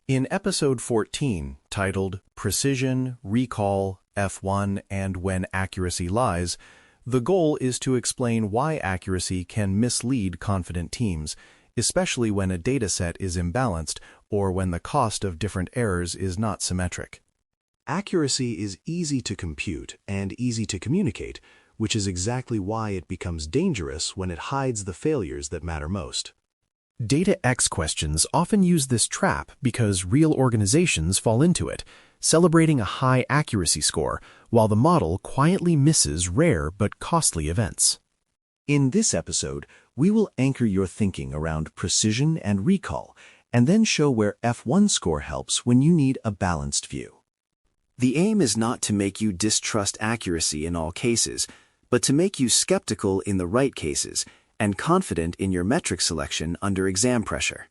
In episode 14, titled Precision, Recall, F1, and When Accuracy Lies, the goal is to explain why accuracy can mislead confident teams, especially when a dataset is imbalanced or when the cost of different errors is not symmetric. Accuracy is easy to compute and easy to communicate, which is exactly why it becomes dangerous when it hides the failures that matter most. Data X questions often use this trap because real organizations fall into it, celebrating a high accuracy score, while the model quietly misses rare but costly events. In this episode, we will anchor your thinking around precision and recall, and then show where F1 score helps when you need a balanced view. The aim is not to make you distrust accuracy in all cases, but to make you skeptical in the right cases and confident in your metric selection under exam pressure.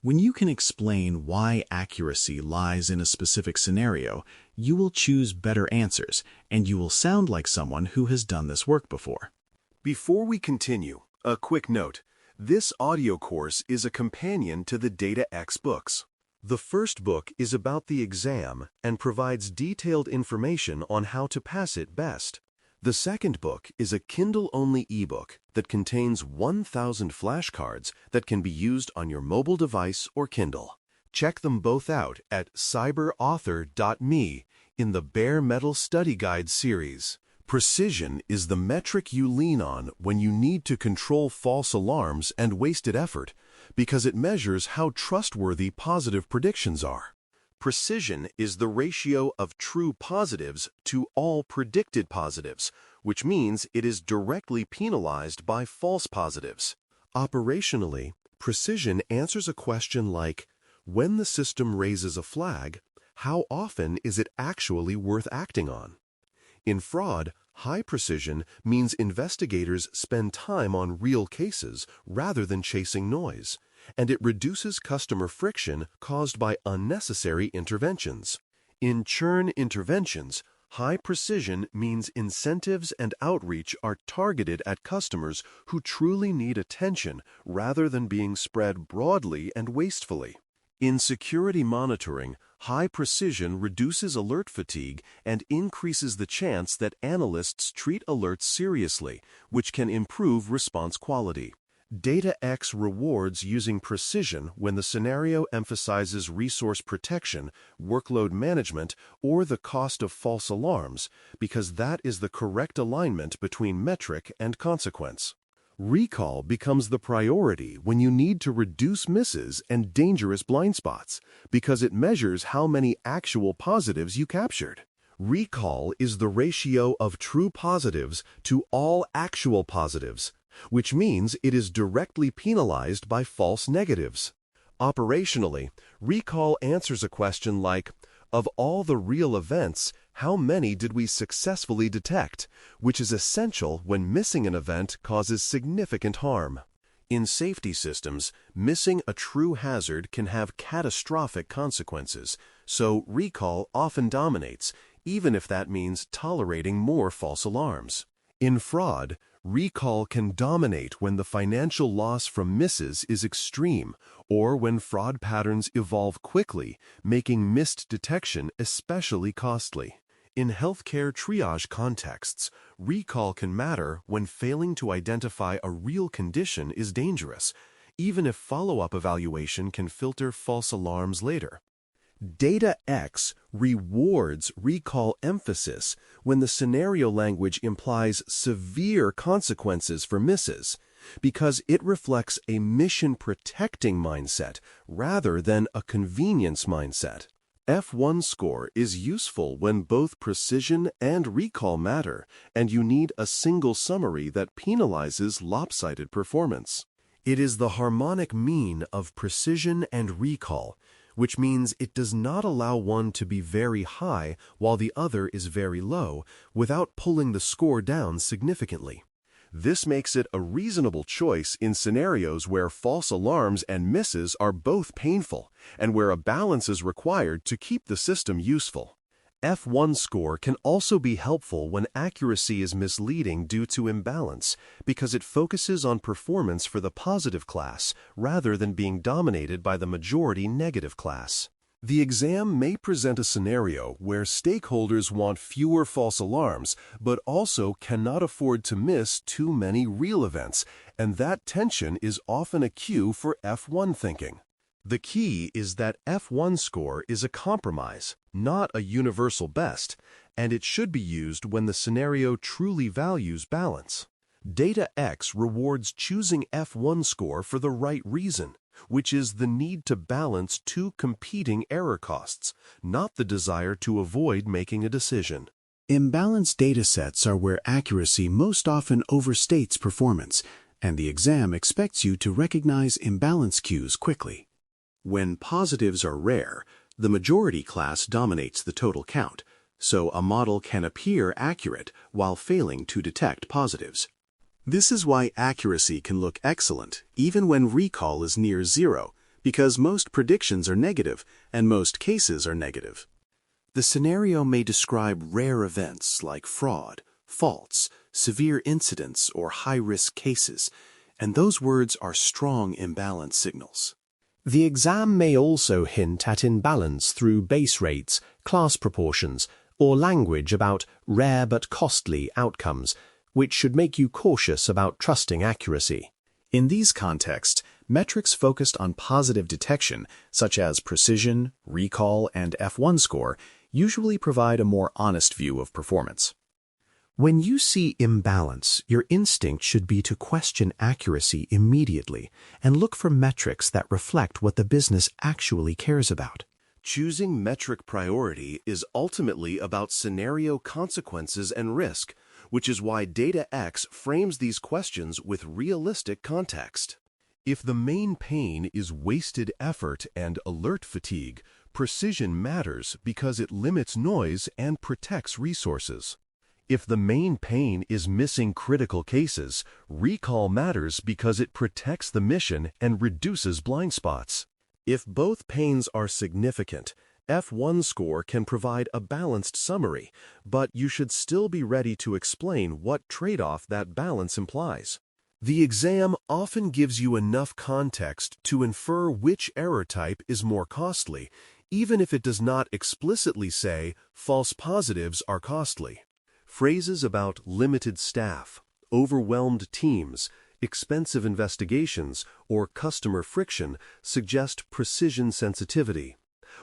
When you can explain why accuracy lies in a specific scenario, you will choose better answers, and you will sound like someone who has done this work before. Before we continue, a quick note. This audio course is a companion to the Data X books. The first book is about the exam and provides detailed information on how to pass it best. The second book is a Kindle-only ebook that contains 1,000 flashcards that can be used on your mobile device or Kindle. Check them both out at cyber.author.me in the Bare Metal Study Guide series. Precision is the metric you lean on when you need to control false alarms and wasted effort, because it measures how trustworthy positive predictions are. Precision is the ratio of true positives to all predicted positives, which means it is directly penalized by false positives. Operationally, precision answers a question like, when the system raises a flag, how often is it actually worth acting on? In fraud, high precision means investigators spend time on real cases rather than chasing noise, and it reduces customer friction caused by unnecessary interventions. In churn interventions, high precision means incentives and outreach are targeted at customers who truly need attention rather than being spread broadly and wastefully. In security monitoring, high precision reduces alert fatigue and increases the chance that analysts treat alerts seriously, which can improve response quality. Data X rewards using precision when the scenario emphasizes resource protection, workload management, or the cost of false alarms, because that is the correct alignment between metric and consequence. Recall becomes the priority when you need to reduce misses and dangerous blind spots, because it measures how many actual positives you captured. Recall is the ratio of true positives to all actual positives, which means it is directly penalized by false negatives. Operationally, recall answers a question like, of all the real events, how many did we successfully detect, which is essential when missing an event causes significant harm. In safety systems, missing a true hazard can have catastrophic consequences, so recall often dominates, even if that means tolerating more false alarms. In fraud, recall can dominate when the financial loss from misses is extreme or when fraud patterns evolve quickly, making missed detection especially costly. In healthcare triage contexts, recall can matter when failing to identify a real condition is dangerous, even if follow-up evaluation can filter false alarms later. Data X rewards recall emphasis when the scenario language implies severe consequences for misses, because it reflects a mission-protecting mindset rather than a convenience mindset. F1 score is useful when both precision and recall matter, and you need a single summary that penalizes lopsided performance. It is the harmonic mean of precision and recall, which means it does not allow one to be very high while the other is very low without pulling the score down significantly. This makes it a reasonable choice in scenarios where false alarms and misses are both painful and where a balance is required to keep the system useful. F1 score can also be helpful when accuracy is misleading due to imbalance, because it focuses on performance for the positive class rather than being dominated by the majority negative class. The exam may present a scenario where stakeholders want fewer false alarms, but also cannot afford to miss too many real events, and that tension is often a cue for F1 thinking. The key is that F1 score is a compromise, not a universal best, and it should be used when the scenario truly values balance. Data X rewards choosing F1 score for the right reason, which is the need to balance two competing error costs, not the desire to avoid making a decision. Imbalanced datasets are where accuracy most often overstates performance, and the exam expects you to recognize imbalance cues quickly. When positives are rare, the majority class dominates the total count, so a model can appear accurate while failing to detect positives. This is why accuracy can look excellent even when recall is near zero, because most predictions are negative and most cases are negative. The scenario may describe rare events like fraud, faults, severe incidents, or high-risk cases, and those words are strong imbalance signals. The exam may also hint at imbalance through base rates, class proportions, or language about rare but costly outcomes, which should make you cautious about trusting accuracy. In these contexts, metrics focused on positive detection, such as precision, recall, and F1 score, usually provide a more honest view of performance. When you see imbalance, your instinct should be to question accuracy immediately and look for metrics that reflect what the business actually cares about. Choosing metric priority is ultimately about scenario consequences and risk, which is why Data X frames these questions with realistic context. If the main pain is wasted effort and alert fatigue, precision matters because it limits noise and protects resources. If the main pain is missing critical cases, recall matters because it protects the mission and reduces blind spots. If both pains are significant, F1 score can provide a balanced summary, but you should still be ready to explain what trade-off that balance implies. The exam often gives you enough context to infer which error type is more costly, even if it does not explicitly say false positives are costly. Phrases about limited staff, overwhelmed teams, expensive investigations, or customer friction suggest precision sensitivity,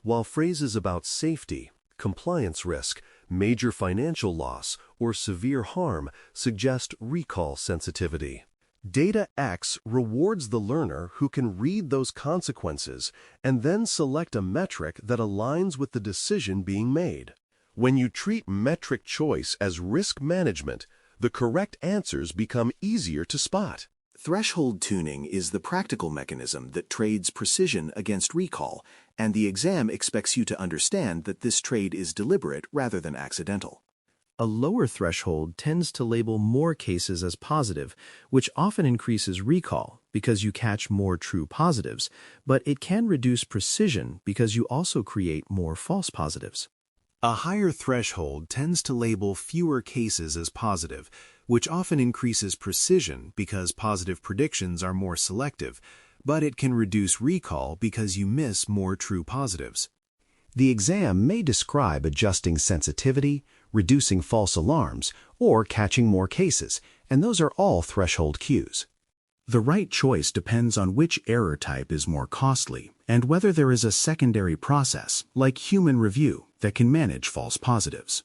while phrases about safety, compliance risk, major financial loss, or severe harm suggest recall sensitivity. Data X rewards the learner who can read those consequences and then select a metric that aligns with the decision being made. When you treat metric choice as risk management, the correct answers become easier to spot. Threshold tuning is the practical mechanism that trades precision against recall, and the exam expects you to understand that this trade is deliberate rather than accidental. A lower threshold tends to label more cases as positive, which often increases recall because you catch more true positives, but it can reduce precision because you also create more false positives. A higher threshold tends to label fewer cases as positive, which often increases precision because positive predictions are more selective, but it can reduce recall because you miss more true positives. The exam may describe adjusting sensitivity, reducing false alarms, or catching more cases, and those are all threshold cues. The right choice depends on which error type is more costly and whether there is a secondary process, like human review, that can manage false positives.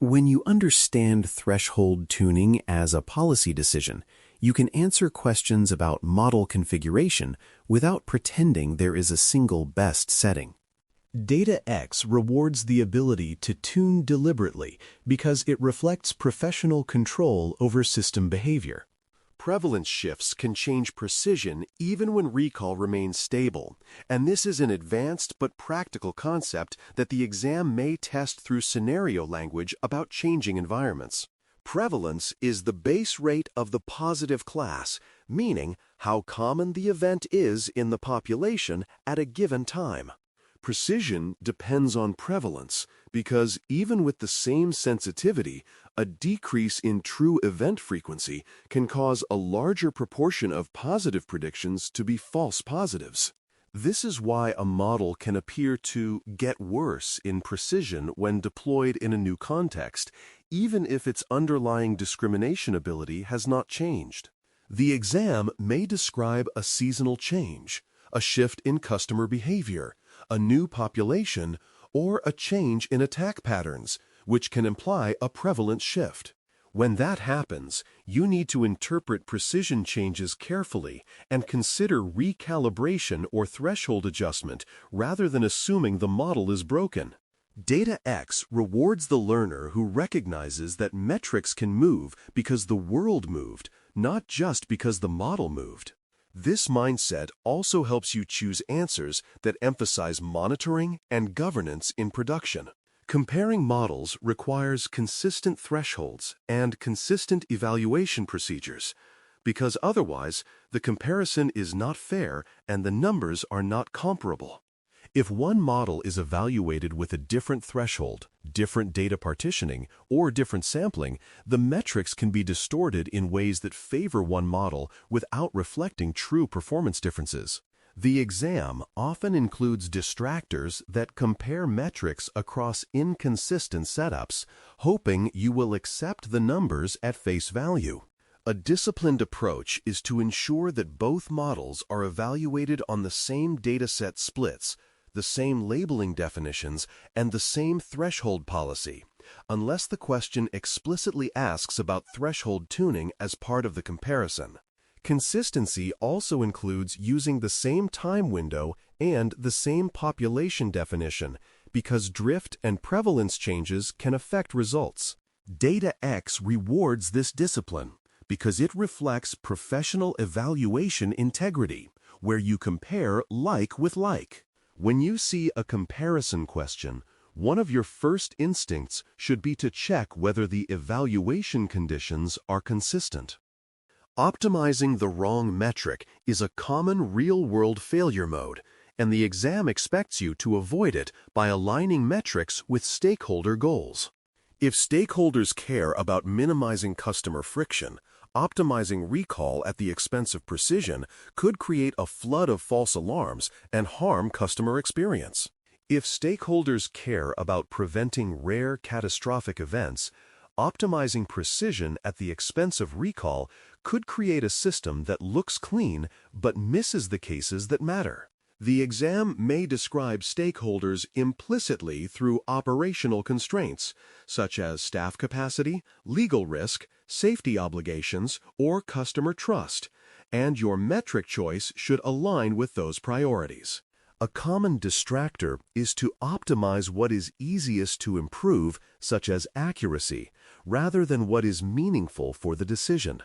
When you understand threshold tuning as a policy decision, you can answer questions about model configuration without pretending there is a single best setting. Data X rewards the ability to tune deliberately because it reflects professional control over system behavior. Prevalence shifts can change precision even when recall remains stable, and this is an advanced but practical concept that the exam may test through scenario language about changing environments. Prevalence is the base rate of the positive class, meaning how common the event is in the population at a given time. Precision depends on prevalence because even with the same sensitivity, a decrease in true event frequency can cause a larger proportion of positive predictions to be false positives. This is why a model can appear to get worse in precision when deployed in a new context, even if its underlying discrimination ability has not changed. The exam may describe a seasonal change, a shift in customer behavior, a new population, or a change in attack patterns, which can imply a prevalence shift. When that happens, you need to interpret precision changes carefully and consider recalibration or threshold adjustment rather than assuming the model is broken. Data X rewards the learner who recognizes that metrics can move because the world moved, not just because the model moved. This mindset also helps you choose answers that emphasize monitoring and governance in production. Comparing models requires consistent thresholds and consistent evaluation procedures, because otherwise the comparison is not fair and the numbers are not comparable. If one model is evaluated with a different threshold, different data partitioning, or different sampling, the metrics can be distorted in ways that favor one model without reflecting true performance differences. The exam often includes distractors that compare metrics across inconsistent setups, hoping you will accept the numbers at face value. A disciplined approach is to ensure that both models are evaluated on the same dataset splits, the same labeling definitions, and the same threshold policy, unless the question explicitly asks about threshold tuning as part of the comparison. Consistency also includes using the same time window and the same population definition, because drift and prevalence changes can affect results. Data X rewards this discipline because it reflects professional evaluation integrity, where you compare like with like. When you see a comparison question, one of your first instincts should be to check whether the evaluation conditions are consistent. Optimizing the wrong metric is a common real-world failure mode, and the exam expects you to avoid it by aligning metrics with stakeholder goals. If stakeholders care about minimizing customer friction, optimizing recall at the expense of precision could create a flood of false alarms and harm customer experience. If stakeholders care about preventing rare catastrophic events, optimizing precision at the expense of recall could create a system that looks clean but misses the cases that matter. The exam may describe stakeholders implicitly through operational constraints, such as staff capacity, legal risk, safety obligations, or customer trust, and your metric choice should align with those priorities. A common distractor is to optimize what is easiest to improve, such as accuracy, rather than what is meaningful for the decision.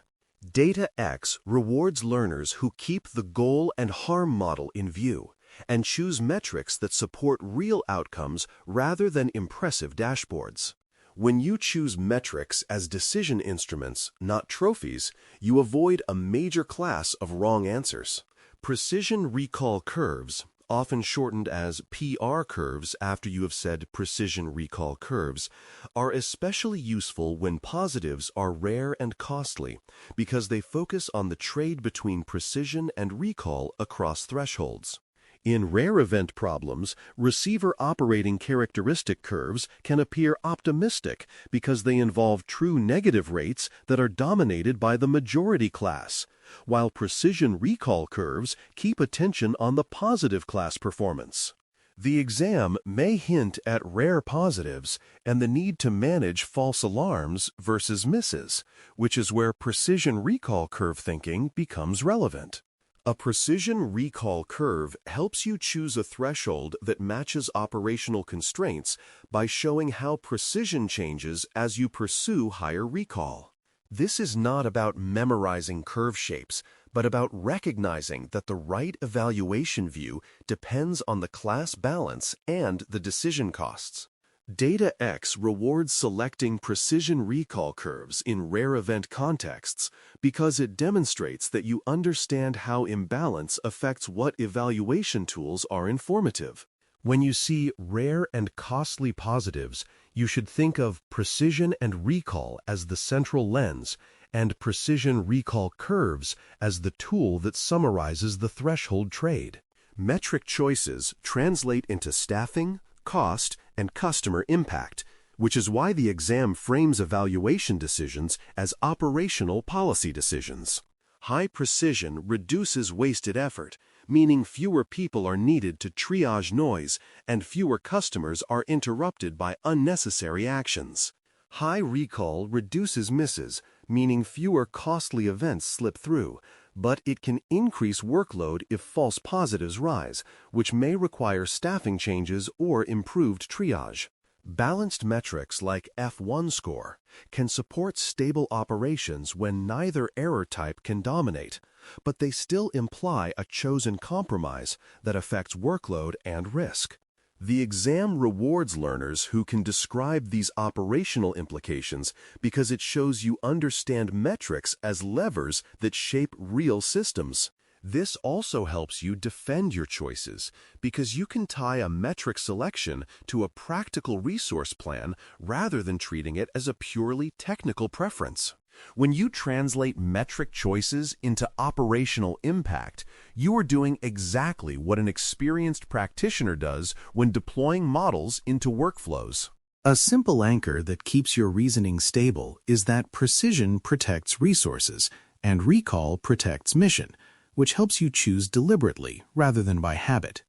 Data X rewards learners who keep the goal and harm model in view and choose metrics that support real outcomes rather than impressive dashboards. When you choose metrics as decision instruments, not trophies, you avoid a major class of wrong answers. Precision recall curves, often shortened as PR curves after you have said precision recall curves, are especially useful when positives are rare and costly because they focus on the trade between precision and recall across thresholds. In rare event problems, receiver operating characteristic curves can appear optimistic because they involve true negative rates that are dominated by the majority class, while precision recall curves keep attention on the positive class performance. The exam may hint at rare positives and the need to manage false alarms versus misses, which is where precision recall curve thinking becomes relevant. A precision recall curve helps you choose a threshold that matches operational constraints by showing how precision changes as you pursue higher recall. This is not about memorizing curve shapes, but about recognizing that the right evaluation view depends on the class balance and the decision costs. Data X rewards selecting precision recall curves in rare event contexts because it demonstrates that you understand how imbalance affects what evaluation tools are informative. When you see rare and costly positives, you should think of precision and recall as the central lens and precision recall curves as the tool that summarizes the threshold trade. Metric choices translate into staffing, cost, and customer impact, which is why the exam frames evaluation decisions as operational policy decisions. High precision reduces wasted effort, meaning fewer people are needed to triage noise and fewer customers are interrupted by unnecessary actions. High recall reduces misses, meaning fewer costly events slip through, but it can increase workload if false positives rise, which may require staffing changes or improved triage. Balanced metrics like F1 score can support stable operations when neither error type can dominate, but they still imply a chosen compromise that affects workload and risk. The exam rewards learners who can describe these operational implications because it shows you understand metrics as levers that shape real systems. This also helps you defend your choices because you can tie a metric selection to a practical resource plan rather than treating it as a purely technical preference. When you translate metric choices into operational impact, you are doing exactly what an experienced practitioner does when deploying models into workflows. A simple anchor that keeps your reasoning stable is that precision protects resources and recall protects mission, which helps you choose deliberately rather than by habit.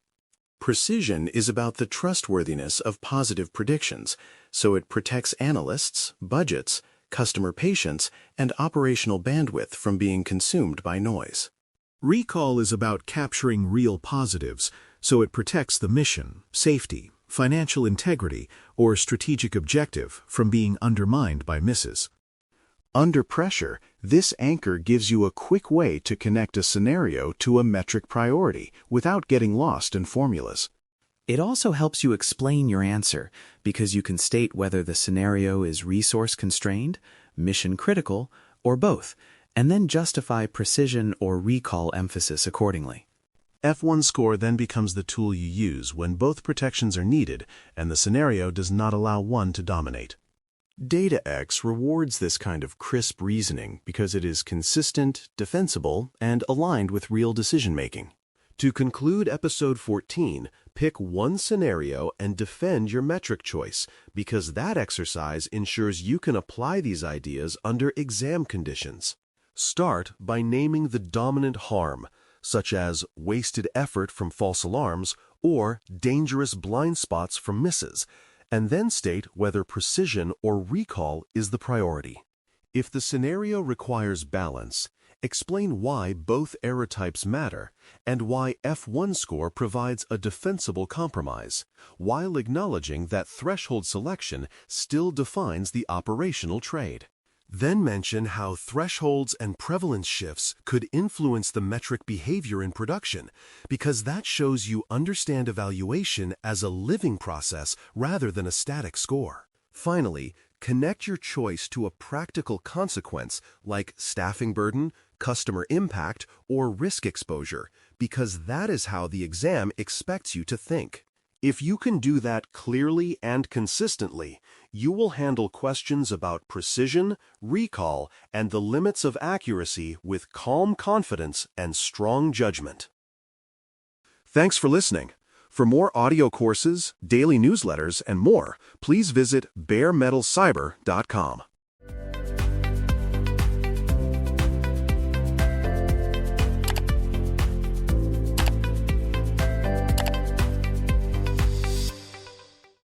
Precision is about the trustworthiness of positive predictions, so it protects analysts, budgets, customer patience, and operational bandwidth from being consumed by noise. Recall is about capturing real positives, so it protects the mission, safety, financial integrity, or strategic objective from being undermined by misses. Under pressure, this anchor gives you a quick way to connect a scenario to a metric priority without getting lost in formulas. It also helps you explain your answer because you can state whether the scenario is resource-constrained, mission-critical, or both, and then justify precision or recall emphasis accordingly. F1 score then becomes the tool you use when both protections are needed and the scenario does not allow one to dominate. DataX rewards this kind of crisp reasoning because it is consistent, defensible, and aligned with real decision-making. To conclude episode 14, pick one scenario and defend your metric choice because that exercise ensures you can apply these ideas under exam conditions. Start by naming the dominant harm, such as wasted effort from false alarms or dangerous blind spots from misses, and then state whether precision or recall is the priority. If the scenario requires balance, explain why both error types matter and why F1 score provides a defensible compromise, while acknowledging that threshold selection still defines the operational trade. Then mention how thresholds and prevalence shifts could influence the metric behavior in production, because that shows you understand evaluation as a living process rather than a static score. Finally, connect your choice to a practical consequence like staffing burden, customer impact, or risk exposure, because that is how the exam expects you to think. If you can do that clearly and consistently, you will handle questions about precision, recall, and the limits of accuracy with calm confidence and strong judgment. Thanks for listening. For more audio courses, daily newsletters, and more, please visit DailyCyber.News.